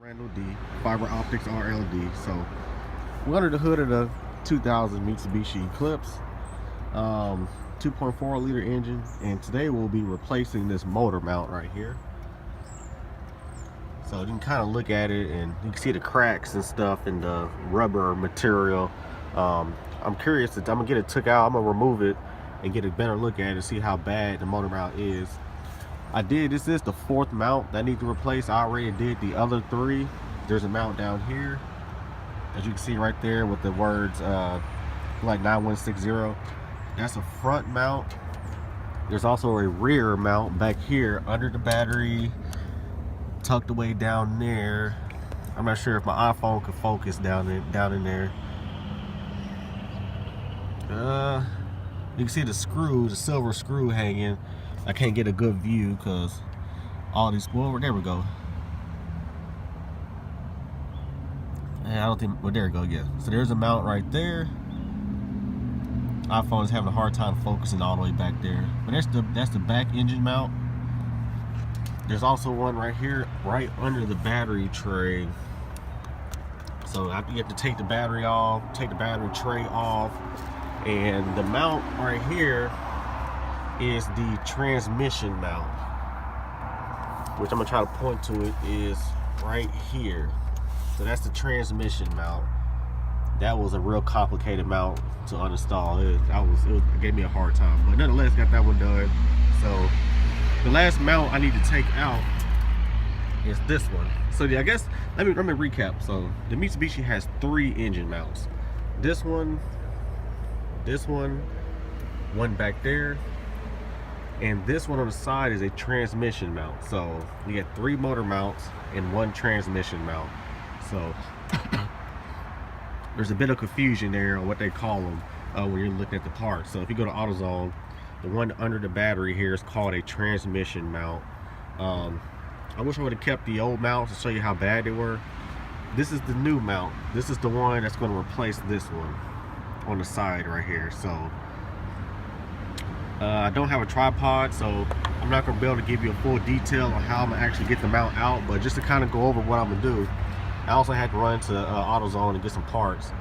The Fiberopticsrld. So we're under the hood of the 2000 Mitsubishi Eclipse, 2.4 liter engine, and today we'll be replacing this motor mount right here. So you can kind of look at it and you can see the cracks and stuff in the rubber material. I'm curious, I'm gonna get it took out, I'm gonna remove it and get a better look at it, see how bad the motor mount is. This is the fourth mount that I need to replace. I already did the other three. There's a mount down here, as you can see right there with the words like 9160. That's a front mount. There's also a rear mount back here under the battery, tucked away down there. I'm not sure if my iPhone could focus down in there. You can see the screw, the silver screw hanging. I can't get a good view because all these, well, there we go. And I don't think, well, there we go, yeah. So there's a mount right there. iPhone is having a hard time focusing all the way back there. But that's the back engine mount. There's also one right here, right under the battery tray. So you have to take the battery off, take the battery tray off. And the mount right here is the transmission mount, which I'm gonna try to point to. It is right here. So that's the transmission mount. That was a real complicated mount to uninstall. It gave me a hard time, but nonetheless got that one done. So the last mount I need to take out is this one. So yeah, I guess let me recap. So the Mitsubishi has three engine mounts. This one, one back there, and this one on the side is a transmission mount. So you get three motor mounts and one transmission mount. So there's a bit of confusion there on what they call them when you're looking at the parts. So if you go to AutoZone, the one under the battery here is called a transmission mount. I wish I would have kept the old mounts to show you how bad they were. This is the new mount. This is the one that's going to replace this one on the side right here. So I don't have a tripod, so I'm not gonna be able to give you a full detail on how I'm gonna actually get the mount out, but just to kind of go over what I'm gonna do, I also had to run to AutoZone and get some parts.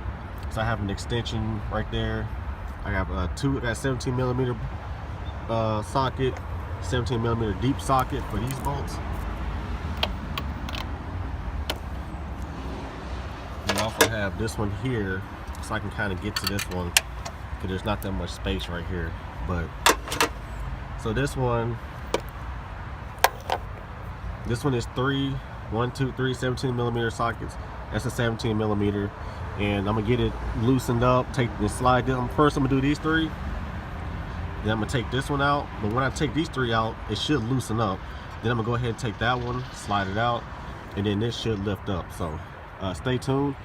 So I have an extension right there. I have I got 17 millimeter socket, 17 millimeter deep socket for these bolts. And I also have this one here, so I can kind of get to this one because there's not that much space right here. But so this one is 17 millimeter sockets. That's a 17 millimeter, and I'm gonna get it loosened up, take and slide them. First I'm gonna do these three, then I'm gonna take this one out. But when I take these three out, it should loosen up. Then I'm gonna go ahead and take that one, slide it out, and then this should lift up. So stay tuned.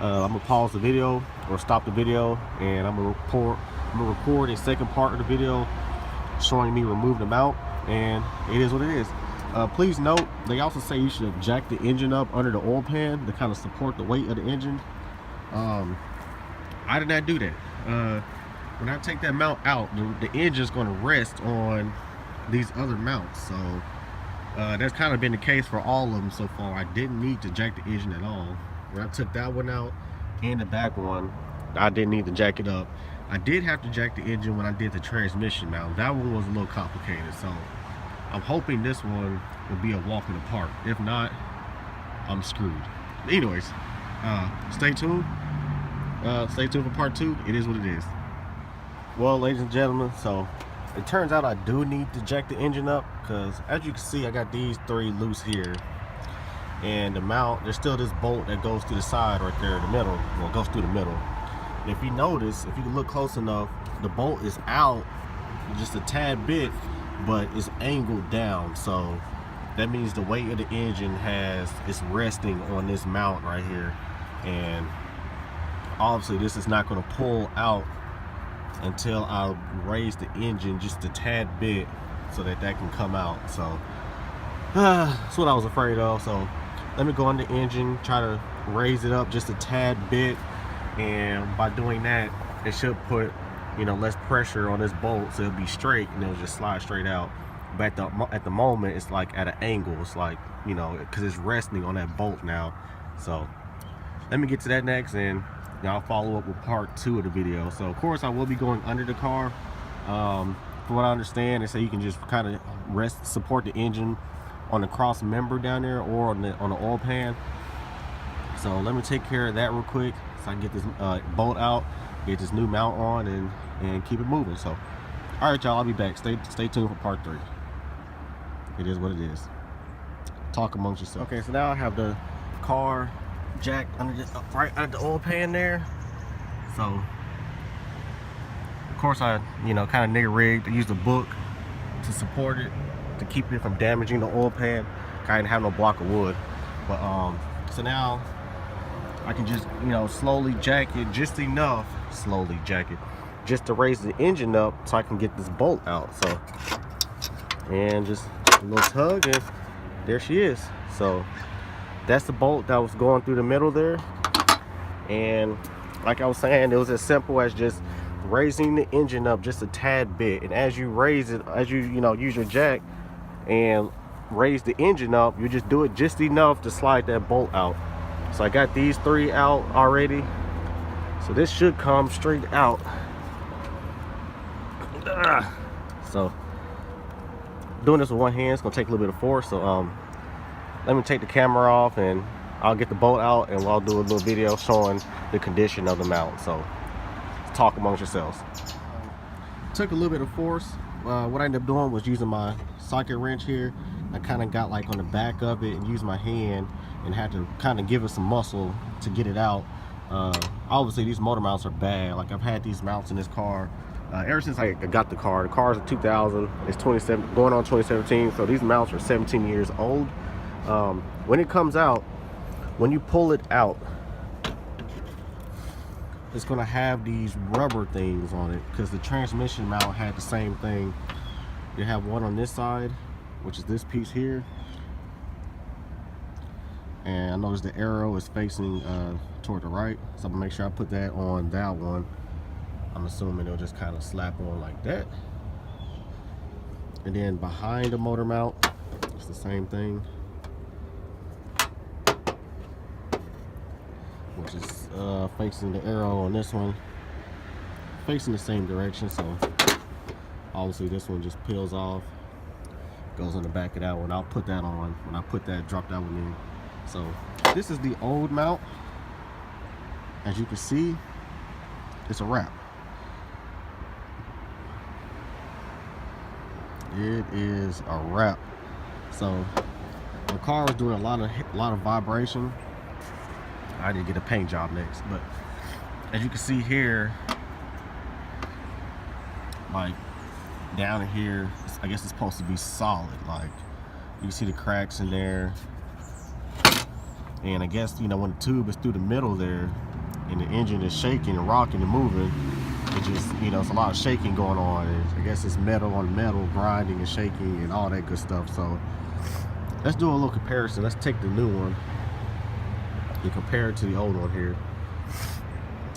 I'm gonna pause the video or stop the video, and I'm gonna record a second part of the video showing me remove the mount, and it is what it is. Please note, they also say you should jack the engine up under the oil pan to kind of support the weight of the engine. I did not do that. When I take that mount out, the engine's going to rest on these other mounts. So that's kind of been the case for all of them so far. I didn't need to jack the engine at all. When I took that one out and the back one, I didn't need to jack it up. I did have to jack the engine when I did the transmission mount. That one was a little complicated, so I'm hoping this one will be a walk in the park. If not, I'm screwed. But anyways, stay tuned. Stay tuned for part 2. It is what it is. Well, ladies and gentlemen, so it turns out I do need to jack the engine up because, as you can see, I got these three loose here. And the mount, there's still this bolt that goes through the side right there in the middle. Well, it goes through the middle. And if you notice, if you look close enough, the bolt is out just a tad bit, but it's angled down. So that means the weight of the engine is resting on this mount right here. And obviously this is not going to pull out until I raise the engine just a tad bit so that can come out. So that's what I was afraid of. So let me go on the engine, try to raise it up just a tad bit, and by doing that, it should put less pressure on this bolt, so it'll be straight and it'll just slide straight out. but at the moment it's like at an angle. It's like, you know, because it's resting on that bolt now. So let me get to that next, and I'll follow up with part 2 of the video. So of course I will be going under the car. From what I understand, they say you can just kind of support the engine on the cross member down there, or on the oil pan. So let me take care of that real quick, so I can get this bolt out, get this new mount on, and keep it moving. So all right, y'all, I'll be back. Stay tuned for part 3. It is what it is. Talk amongst yourselves. Okay, so now I have the car jacked under this, right under the oil pan there. So of course I, you know, kind of nigger rigged. I used a book to support it, to keep it from damaging the oil pan. I didn't have no block of wood, but so now I can just, you know, slowly jack it just enough, just to raise the engine up so I can get this bolt out. So, and just a little tug, and there she is. So that's the bolt that was going through the middle there. And like I was saying, it was as simple as just raising the engine up just a tad bit. And as you raise it, as you know, use your jack and raise the engine up, you just do it just enough to slide that bolt out. So I got these 3 out already, so this should come straight out. So doing this with one hand is gonna take a little bit of force. So let me take the camera off, and I'll get the bolt out, and I'll do a little video showing the condition of the mount. So talk amongst yourselves. Took a little bit of force. What I ended up doing was using my socket wrench here. I kind of got like on the back of it and used my hand, and had to kind of give it some muscle to get it out. Obviously these motor mounts are bad. Like, I've had these mounts in this car ever since I got the car. The car's a 2000. It's 27, going on 2017. So these mounts are 17 years old. When it comes out, when you pull it out, it's gonna have these rubber things on it, because the transmission mount had the same thing. You have one on this side, which is this piece here, and I noticed the arrow is facing toward the right, so I'm gonna make sure I put that on that one. I'm assuming it'll just kind of slap on like that. And then behind the motor mount, it's the same thing, which is facing the arrow on this one, facing the same direction. So obviously this one just peels off, goes on the back of that one. I'll put that on when I put that, drop that one in. So this is the old mount. As you can see, it's a wrap. It is a wrap. So the car was doing a lot of vibration. I did get a paint job next, but as you can see here, like down in here, I guess it's supposed to be solid. Like, you can see the cracks in there, and I guess, you know, when the tube is through the middle there and the engine is shaking and rocking and moving, it just, you know, it's a lot of shaking going on. I guess it's metal on metal grinding and shaking and all that good stuff. So let's do a little comparison. Let's take the new one and compare it to the old one here.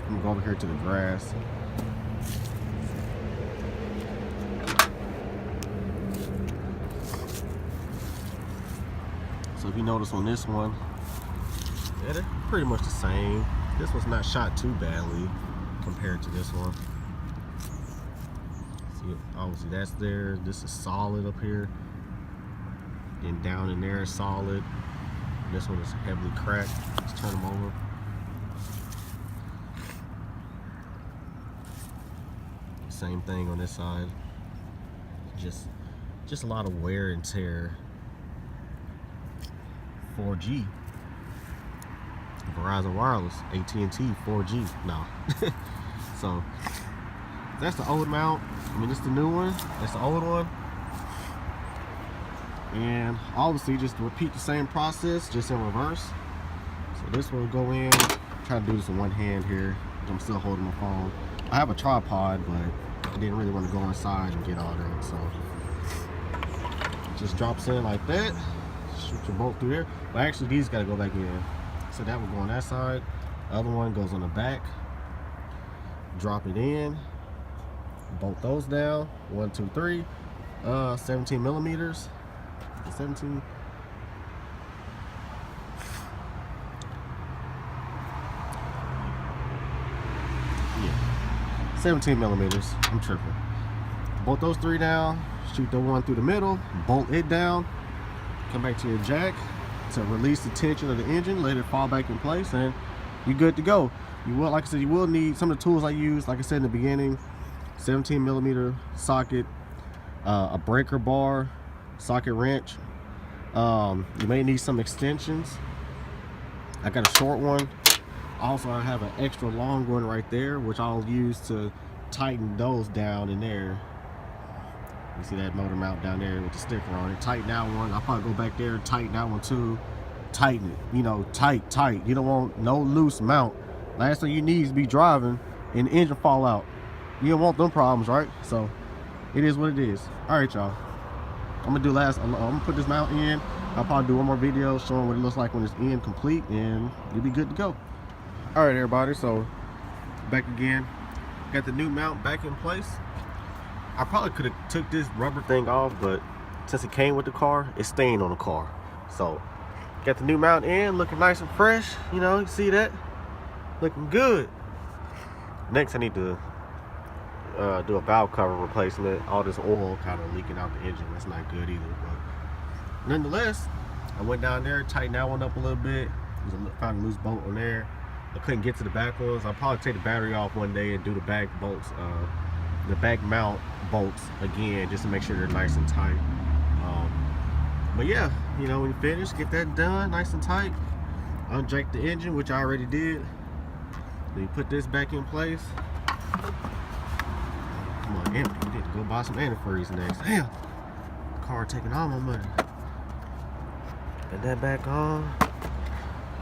I'm gonna go over here to the grass. So if you notice on this one, yeah, they're pretty much the same. This one's not shot too badly compared to this one. See, obviously that's there. This is solid up here, and down in there is solid. This one is heavily cracked. Let's turn them over. Same thing on this side. Just a lot of wear and tear. 4G. Verizon Wireless, AT&T, 4G. No. So that's the old mount. I mean, it's the new one. That's the old one. And obviously just repeat the same process, just in reverse. So this one will go in. I'm trying to do this in one hand here. I'm still holding my phone. I have a tripod, but I didn't really want to go inside and get all that. So it just drops in like that. Shoot your bolt through there. But actually these gotta go back in. So that will go on that side. The other one goes on the back. Drop it in. Bolt those down. 1, 2, 3. 17 millimeters. 17. Yeah, 17 millimeters. I'm tripping. Bolt those 3 down. Shoot the one through the middle. Bolt it down. Come back to your jack to release the tension of the engine. Let it fall back in place, and you're good to go. You will, like I said, you will need some of the tools I used. Like I said in the beginning, 17 millimeter socket, a breaker bar, socket wrench. You may need some extensions. I got a short one. Also, I have an extra long one right there, which I'll use to tighten those down in there. You see that motor mount down there with the sticker on it. Tighten that one. I'll probably go back there and tighten that one too. Tighten it, you know, tight. You don't want no loose mount. Last thing you need is be driving and the engine fall out. You don't want them problems, right? So it is what it is. All right, y'all. I'm gonna put this mount in. I'll probably do one more video showing what it looks like when it's in complete, and you'll be good to go. All right, everybody. So back again. Got the new mount back in place. I probably could have took this rubber thing off, but since it came with the car, it's staying on the car. So got the new mount in, looking nice and fresh. You know, you see that? Looking good. Next, I need to do a valve cover replacement. All this oil kind of leaking out the engine. That's not good either. But nonetheless, I went down there, tightened that one up a little bit. Found a loose bolt on there. I couldn't get to the back ones. I'll probably take the battery off one day and do the back bolts, the back mount bolts again, just to make sure they're nice and tight. But yeah, you know, when you finish, get that done nice and tight. Unjack the engine, which I already did. Then you put this back in place. Come on, empty. You need to go buy some antifreeze next. Damn, car taking all my money. Put that back on.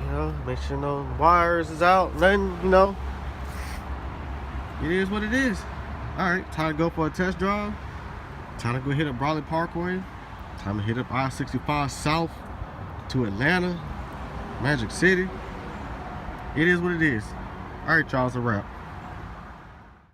You know, make sure no wires is out. Nothing, you know. It is what it is. All right, time to go for a test drive. Time to go hit up Bradley Parkway. Time to hit up I-65 South to Atlanta, Magic City. It is what it is. All right, y'all, it's a wrap.